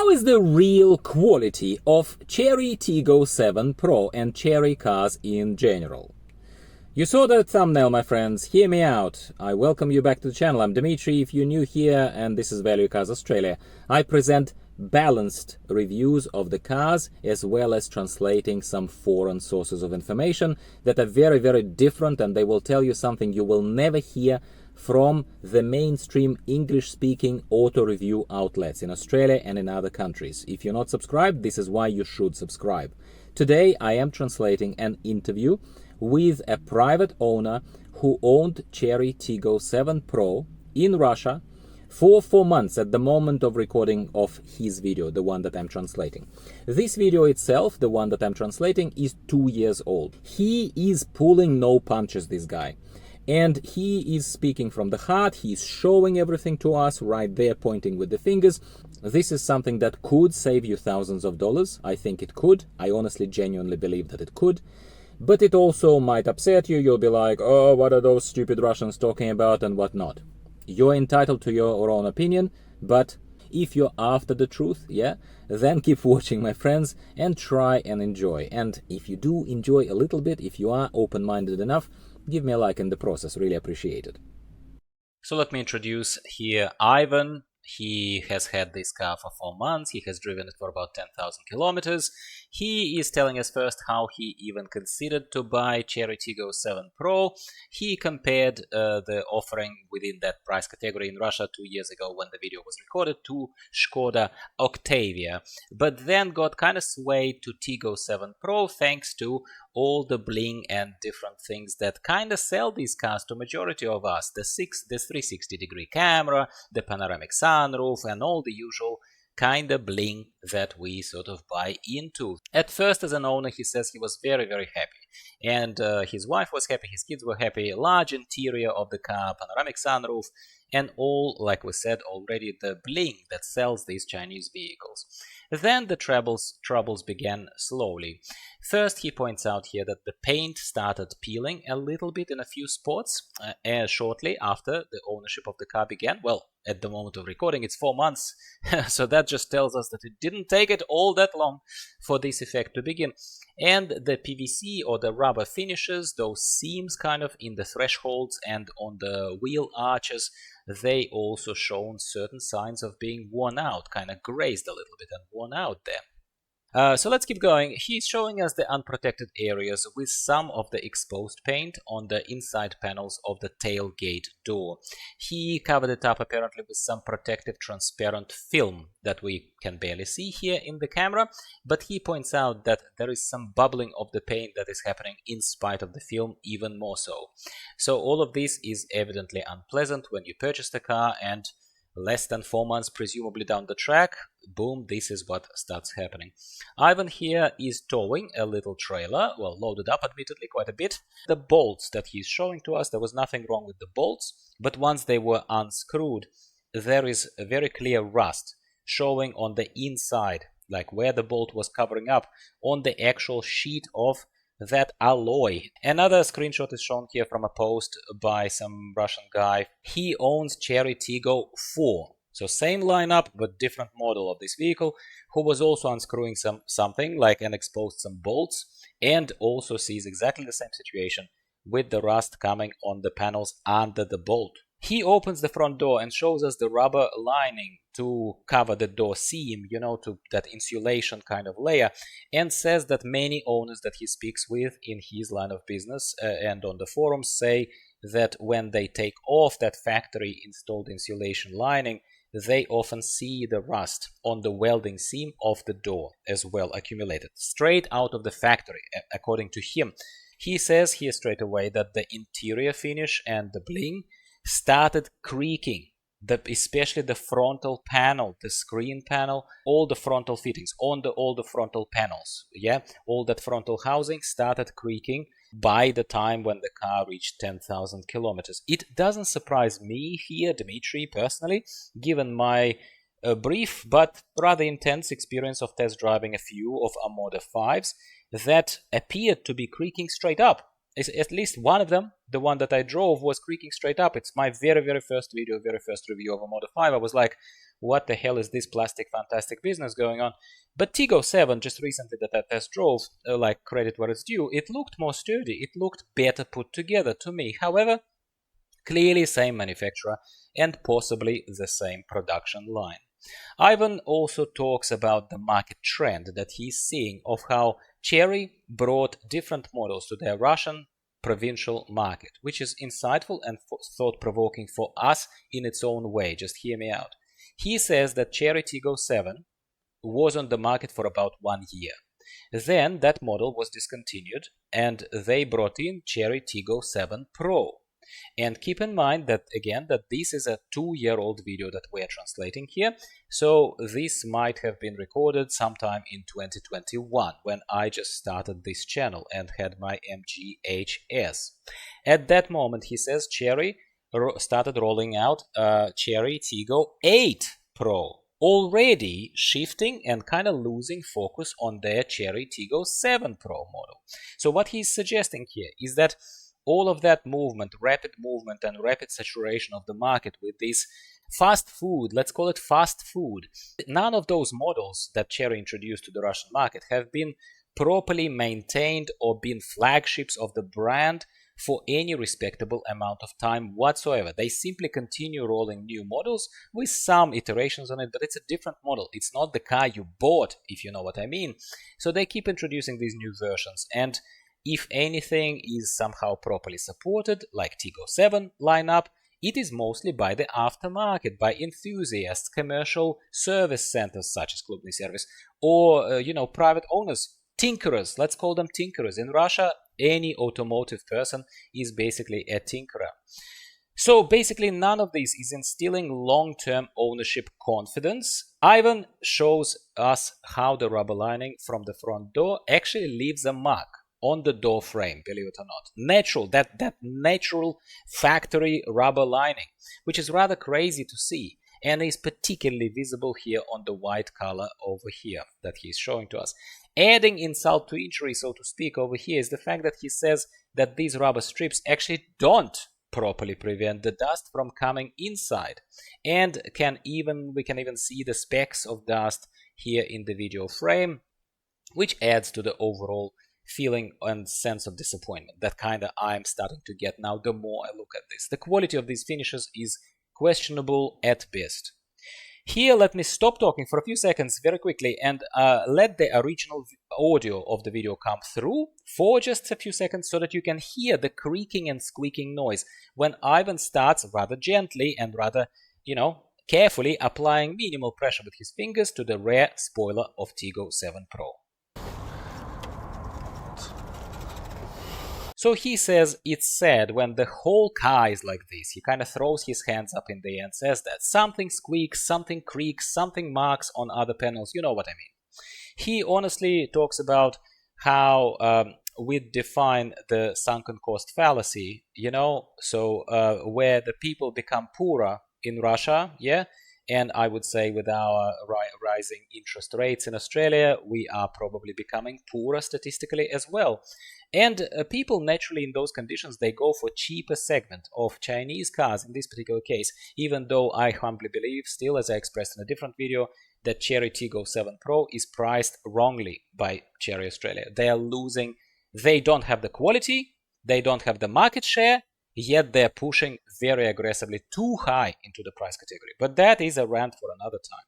How is the real quality of Chery Tiggo 7 Pro and Chery cars in general? You saw that thumbnail, my friends. Hear me out. I welcome you back to the channel. I'm Dimitri, if you're new here, and this is Value Cars Australia. I present balanced reviews of the cars, as well as translating some foreign sources of information that are very, very different, and they will tell you something you will never hear from the mainstream English-speaking auto review outlets in Australia and in other countries. If you're not subscribed, this is why you should subscribe. Today I am translating an interview with a private owner who owned Chery Tiggo 7 Pro in Russia for 4 months at the moment of recording of his video, the one that I'm translating. This video itself, the one that I'm translating, is 2 years old. He is pulling no punches, this guy. And he is speaking from the heart. He's showing everything to us right there, pointing with the fingers. This is something that could save you thousands of dollars. I think it could. I honestly, genuinely believe that it could. But it also might upset you. You'll be like, oh, what are those stupid Russians talking about and whatnot. You're entitled to your own opinion, but if you're after the truth, yeah, then keep watching, my friends, and try and enjoy. And if you do enjoy a little bit, if you are open-minded enough, give me a like in the process, really appreciate it. So let me introduce here Ivan. He has had this car for 4 months. He has driven it for about 10,000 kilometers. He is telling us first how he even considered to buy Chery Tiggo 7 Pro. He compared the offering within that price category in Russia 2 years ago when the video was recorded to Skoda Octavia, but then got kind of swayed to Tiggo 7 Pro thanks to all the bling and different things that kind of sell these cars to majority of us. The 360-degree camera, the panoramic sunroof, and all the usual kind of bling that we sort of buy into. At first, as an owner, he says he was very, very happy. And his wife was happy, his kids were happy, large interior of the car, panoramic sunroof, and all, like we said already, the bling that sells these Chinese vehicles. Then the troubles began slowly. First, he points out here that the paint started peeling a little bit in a few spots shortly after the ownership of the car began. Well, at the moment of recording, it's 4 months, so that just tells us that it didn't take it all that long for this effect to begin. And the PVC or the rubber finishes, those seams kind of in the thresholds and on the wheel arches, they also shown certain signs of being worn out, kind of grazed a little bit and worn out there. So let's keep going. He's showing us the unprotected areas with some of the exposed paint on the inside panels of the tailgate door. He covered it up apparently with some protective transparent film that we can barely see here in the camera, but he points out that there is some bubbling of the paint that is happening in spite of the film, even more so. So all of this is evidently unpleasant when you purchase the car, and less than 4 months presumably down the track, boom, this is what starts happening. Ivan here is towing a little trailer, well, loaded up admittedly quite a bit. The bolts that he's showing to us, there was nothing wrong with the bolts, but once they were unscrewed, there is a very clear rust showing on the inside, like where the bolt was covering up, on the actual sheet of that alloy. Another screenshot is shown here from a post by some Russian guy. He owns Chery Tiggo 4. So same lineup but different model of this vehicle, who was also unscrewing something like and exposed some bolts, and also sees exactly the same situation with the rust coming on the panels under the bolt. He opens the front door and shows us the rubber lining to cover the door seam, you know, to that insulation kind of layer, and says that many owners that he speaks with in his line of business and on the forums say that when they take off that factory installed insulation lining, they often see the rust on the welding seam of the door as well accumulated, straight out of the factory, according to him. He says here straight away that the interior finish and the bling started creaking, especially the frontal panel, the screen panel, all the frontal fittings on all the frontal panels, yeah, all that frontal housing started creaking by the time when the car reached 10,000 kilometers. It doesn't surprise me here, Dimitri, personally, given my brief but rather intense experience of test driving a few of our Model 5s that appeared to be creaking straight up. At least one of them, the one that I drove, was creaking straight up. It's my very, very first video, very first review of a Model 5. I was like, what the hell is this plastic fantastic business going on? But Tiggo 7, just recently that I test drove, like credit where it's due, it looked more sturdy, it looked better put together to me. However, clearly same manufacturer and possibly the same production line. Ivan also talks about the market trend that he's seeing of how Chery brought different models to their Russian provincial market, which is insightful and thought-provoking for us in its own way. Just hear me out. He says that Chery Tiggo 7 was on the market for about 1 year. Then that model was discontinued and they brought in Chery Tiggo 7 Pro. And keep in mind that, again, that this is a 2-year-old video that we're translating here, so this might have been recorded sometime in 2021 when I just started this channel and had my MGHS. At that moment, he says, Chery started rolling out Chery Tiggo 8 Pro, already shifting and kind of losing focus on their Chery Tiggo 7 Pro model. So what he's suggesting here is that all of that movement, rapid movement and rapid saturation of the market with this fast food, let's call it fast food, none of those models that Chery introduced to the Russian market have been properly maintained or been flagships of the brand for any respectable amount of time whatsoever. They simply continue rolling new models with some iterations on it, but it's a different model. It's not the car you bought, if you know what I mean. So they keep introducing these new versions, and if anything is somehow properly supported, like Tiggo 7 lineup, it is mostly by the aftermarket, by enthusiasts, commercial service centers such as Klubny Service, or private owners, tinkerers. Let's call them tinkerers. In Russia, any automotive person is basically a tinkerer. So basically, none of this is instilling long-term ownership confidence. Ivan shows us how the rubber lining from the front door actually leaves a mark on the door frame, believe it or not. Natural, that natural factory rubber lining, which is rather crazy to see and is particularly visible here on the white color over here that he's showing to us. Adding insult to injury, so to speak, over here is the fact that he says that these rubber strips actually don't properly prevent the dust from coming inside, and we can even see the specks of dust here in the video frame, which adds to the overall feeling and sense of disappointment that kind of I'm starting to get now the more I look at this. The quality of these finishes is questionable at best. Here, let me stop talking for a few seconds very quickly and let the original audio of the video come through for just a few seconds so that you can hear the creaking and squeaking noise when Ivan starts rather gently and rather, carefully applying minimal pressure with his fingers to the rear spoiler of Tiggo 7 Pro. So he says it's sad when the whole car is like this. He kind of throws his hands up in the air and says that something squeaks, something creaks, something marks on other panels. You know what I mean. He honestly talks about how we define the sunken cost fallacy, where the people become poorer in Russia, yeah? And I would say with our rising interest rates in Australia, we are probably becoming poorer statistically as well. And people naturally in those conditions, they go for cheaper segment of Chinese cars in this particular case, even though I humbly believe still, as I expressed in a different video, that Chery Tiggo 7 Pro is priced wrongly by Chery Australia. They are losing, they don't have the quality, they don't have the market share, yet they're pushing very aggressively too high into the price category. But that is a rant for another time.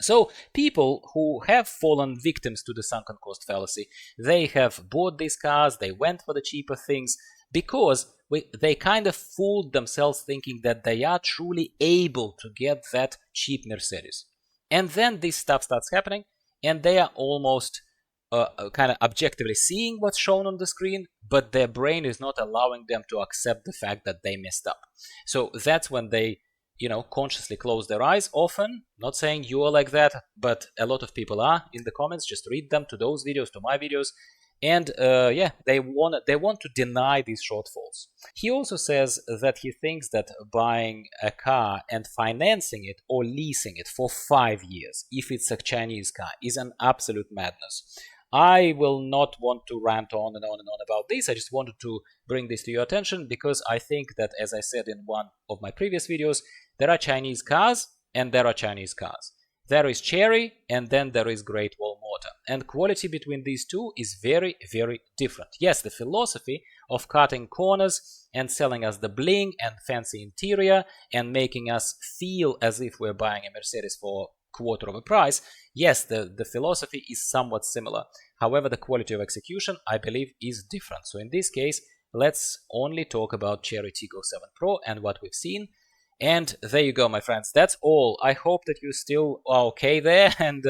So people who have fallen victims to the sunken cost fallacy, they have bought these cars, they went for the cheaper things because they kind of fooled themselves thinking that they are truly able to get that cheap Mercedes. And then this stuff starts happening and they are almost kind of objectively seeing what's shown on the screen, but their brain is not allowing them to accept the fact that they messed up. So that's when they consciously close their eyes often. Not saying you are like that, but a lot of people are in the comments. Just read them to those videos, to my videos. And they want to deny these shortfalls. He also says that he thinks that buying a car and financing it or leasing it for 5 years, if it's a Chinese car, is an absolute madness. I will not want to rant on and on and on about this. I just wanted to bring this to your attention because I think that, as I said in one of my previous videos, there are Chinese cars and there are Chinese cars. There is Chery, and then there is Great Wall Motor. And quality between these two is very, very different. Yes, the philosophy of cutting corners and selling us the bling and fancy interior and making us feel as if we're buying a Mercedes for quarter of a price, yes, the philosophy is somewhat similar. However, the quality of execution, I believe, is different. So in this case, let's only talk about Chery Tiggo 7 Pro and what we've seen. And there you go, my friends. That's all. I hope that you still are okay there and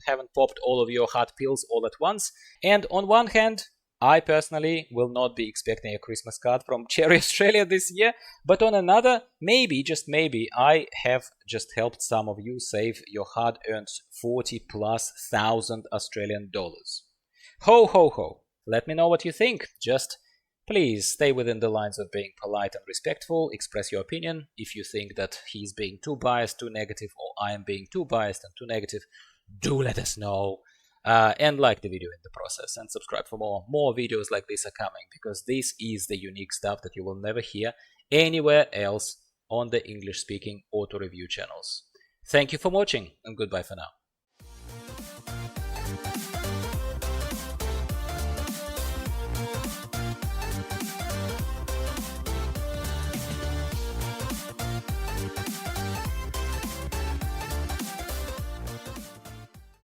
haven't popped all of your hot pills all at once. And on one hand, I personally will not be expecting a Christmas card from Chery Australia this year, but on another, maybe, just maybe, I have just helped some of you save your hard-earned 40,000+ Australian dollars. Ho, ho, ho. Let me know what you think. Just please stay within the lines of being polite and respectful. Express your opinion. If you think that he's being too biased, too negative, or I am being too biased and too negative, do let us know. And like the video in the process, and subscribe for more. More videos like this are coming, because this is the unique stuff that you will never hear anywhere else on the English-speaking auto review channels. Thank you for watching, and goodbye for now.